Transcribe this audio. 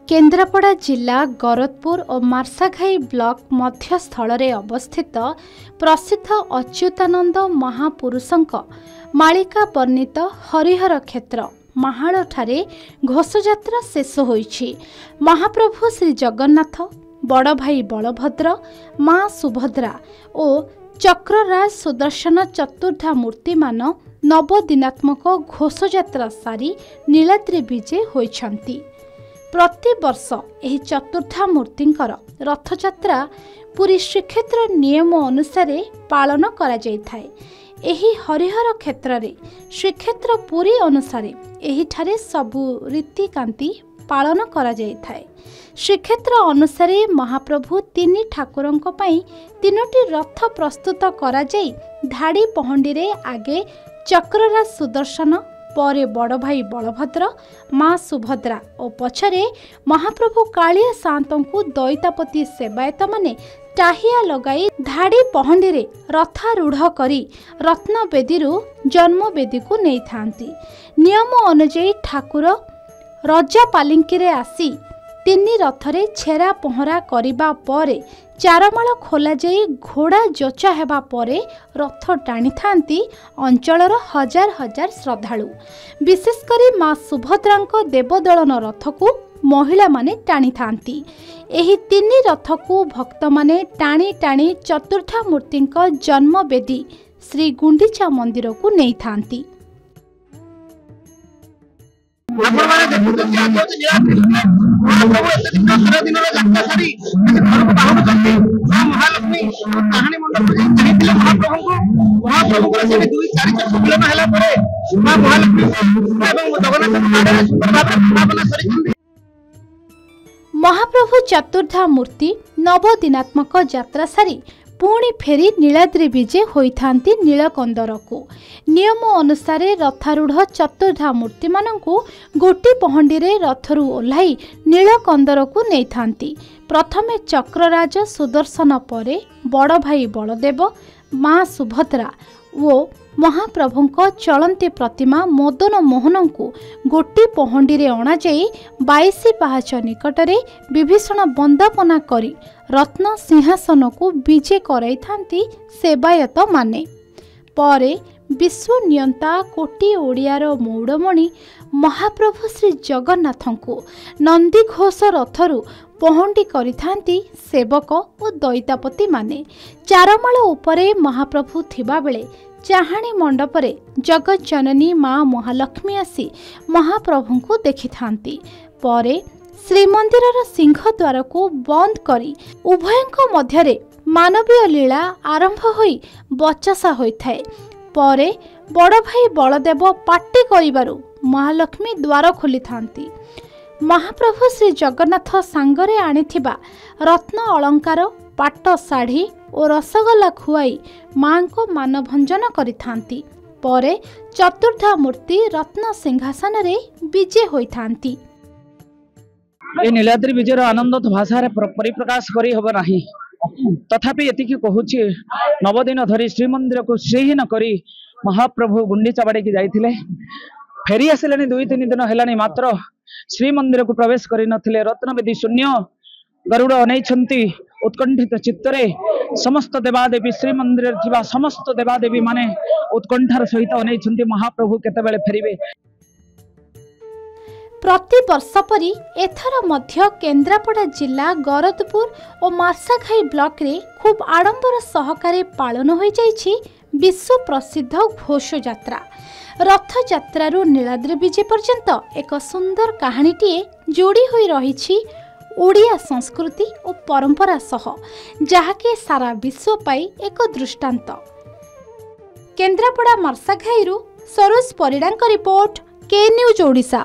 केन्द्रापड़ा जिला गरदपुर और मार्साघाई ब्लॉक मध्यस्थल अवस्थित प्रसिद्ध अच्युतानंद महापुरुषंक मालिका वर्णित हरिहर क्षेत्र महाल ठारे घोषयात्रा शेष होईछि। महाप्रभु श्री जगन्नाथ, बड़ भाई बलभद्र, माँ सुभद्रा और चक्रराज सुदर्शन चतुर्धा मूर्ति मान नवदिनात्मक घोषयात्रा सारी नीलाद्रि विजे होइछंती। प्रति वर्ष एही चतुर्था मूर्तिंकर रथयात्रा पुरी श्रीक्षेत्र नियम अनुसार पालन करा जायथाय। एही हरिहर क्षेत्र रे श्रीक्षेत्र पुरी अनुसार एही ठारे सबु रीतिकांति पालन करा जायथाय। श्रीक्षेत्र अनुसार महाप्रभु तीन ठाकुरंक पई तीनोटी रथ प्रस्तुत करा जाई धाड़ी पहंडी रे आगे चक्रराज सुदर्शन, परे बड़ भाई बलभद्र, माँ सुभद्रा और पछरे महाप्रभु कालिया सान्तों दैतापति सेवायत माने टाहिया लगाई धाड़ी पहंडी रे रथारूढ़ करी रत्नवेदी जन्मवेदी को नहीं थांती। नियम अनुଯାयी ठाकुर रजा पालिंकी रे आसी तीन रथरे छेरा पहरा करिबा परे चारमाल खोला जाई घोड़ा जोचा हेबा परे रथ टाणी थांती अंचलर हजार हजार श्रद्धालु। विशेषकर माँ सुभद्रांक देवदलन रथ को महिला माने टाणी थांती। एही तीन रथ को भक्त माने टाणी टाणी चतुर्था मूर्तिंक जन्मवेदी श्री गुंडीचा मंदिर को नहीं थांती। महाप्रभु चतुर्धा मूर्ति नवदिनात्मक यात्रा सारी पुणी फेरी नीलाद्रि विजे होइथांती नीलकंदर को। नियम अनुसार रथारूढ़ चतुर्धा मूर्ति मानंकु गोटी पहंडी रे रथरु ओल्हाई नीलकंदर को नहीं थांती। प्रथमे चक्रराज सुदर्शन, परे बड़ भाई बलदेव, माँ सुभद्रा वो महाप्रभुंक चलंती प्रतिमा मदन मोहन को गोटी पहंडी रे अणा जाई 22 पाहाच निकटरे विभीषण बंदापना करी रत्न सिंहासन को विजे कराई थांती सेवायत माने। परे विश्व नियंता कोटी ओडियार मौड़मणि महाप्रभु श्री जगन्नाथ को नंदीघोष रथरु पहंडी करिथांती सेवक और दैतापति माने। चारमाल उपरे महाप्रभु थिबा बेले चाहाणी मंडपरे जगत जननी माँ महालक्ष्मी आसी महाप्रभु को देखि थांती। परे श्रीमंदिर सिंहद्वार को बंद करी उभयंक मध्यरे मानवीय लीला आरंभ होई बचसा होइथाय। परे बड़ भाई बलदेव पाटी करिबारु महालक्ष्मी द्वार खोली थांती। महाप्रभु श्री जगन्नाथ सांगरे आनिथिबा रत्न अलंकार, पाट साड़ी और रसगोल्ला खुआई मां को मानभंजन करिथांती। परे चतुर्धा मूर्ति रत्न सिंहासन रे विजे होइथांती। ए नीलाद्रि विजयर आनंद तो भाषा रे परिप्रकाश करी हबो नाही। तथापि एतिकी कहूची नवदिन धरी श्रीमंदिर को श्रीहीन करी महाप्रभु गुंडीचा बाड़ी की जाइथिले। फेरी आसिलानी 2-3 दिन हेलानी मात्र श्रीमंदिर को प्रवेश करि नथिले। रत्नवेदी शून्य गरुड़ अनैछंती उत्कंठित चित्तरे समस्त देवादेवी श्रीमंदिर थिबा समस्त देवादेवी माने उत्कंठार सहित अनैछंती महाप्रभु केतेबेले फेरिबे। प्रति वर्ष परी एथर मध्य केन्द्रापड़ा जिला गरदपुर और मार्साघाई ब्लॉक रे खूब आडंबर सहकारे पालन हो जाइछि विश्व प्रसिद्ध घोष यात्रा। रथ यात्रारू नीलाद्रि विजे पर्यंत एक सुंदर कहानीटीए जोड़ी होई रहिछि ओडिया संस्कृति और परंपरा सह, जहाँके सारा विश्व पाई एक दृष्टांत। केन्द्रापड़ा मार्साघाईरू सरोज परिडांक रिपोर्ट, के न्यूज ओडिशा।